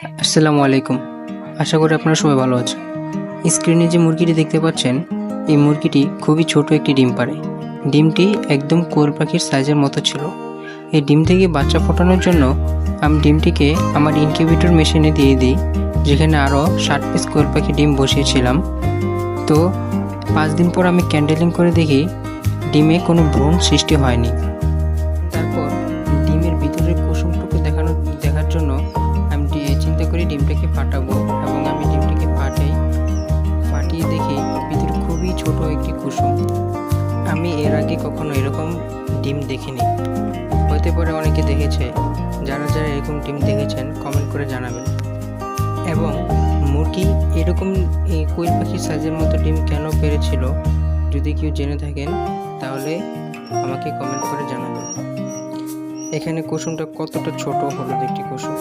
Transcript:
আসসালামু আলাইকুম। আশা করি আপনারা সবাই ভালো আছেন। স্ক্রিনে যে মুরগিটি দেখতে পাচ্ছেন, এই মুরগিটি খুবই ছোট একটি ডিম পাড়ে। ডিমটি একদম কোয়েল পাখির সাইজের মতো ছিল। এই ডিম থেকে বাচ্চা ফোটানোর জন্য আমি ডিমটিকে আমার ইনকিউবেটর মেশিনে দিয়ে দিই, যেখানে আরও 60 পিস কোয়েল পাখি ডিম বসিয়েছিলাম। তো 5 দিন পর আমি ক্যান্ডেলিং করে দেখি ডিমে কোনো ভ্রূণ সৃষ্টি হয়নি। তারপর ডিমের ভিতরের কুসুমটুকু দেখার জন্য আমি চিন্তা করি ডিমটাকে ফাটাবো, এবং আমি ডিমটাকে ফাটিয়ে দেখি ভিতরে খুবই ছোট একটি কুসুম। আমি এর আগে কখনো এরকম ডিম দেখিনি। হতে পারে অনেকে দেখেছে। যারা যারা এরকম ডিম দেখেছেন কমেন্ট করে জানাবেন। এবং মুরগি এরকম এই কোয়েল পাখির সাইজের মতো ডিম কেন পেড়েছিল, যদি কেউ জেনে থাকেন তাহলে আমাকে কমেন্ট করে জানাবেন। এখানে কুসুমটা কতটা ছোট, হলুদ একটি কুসুম।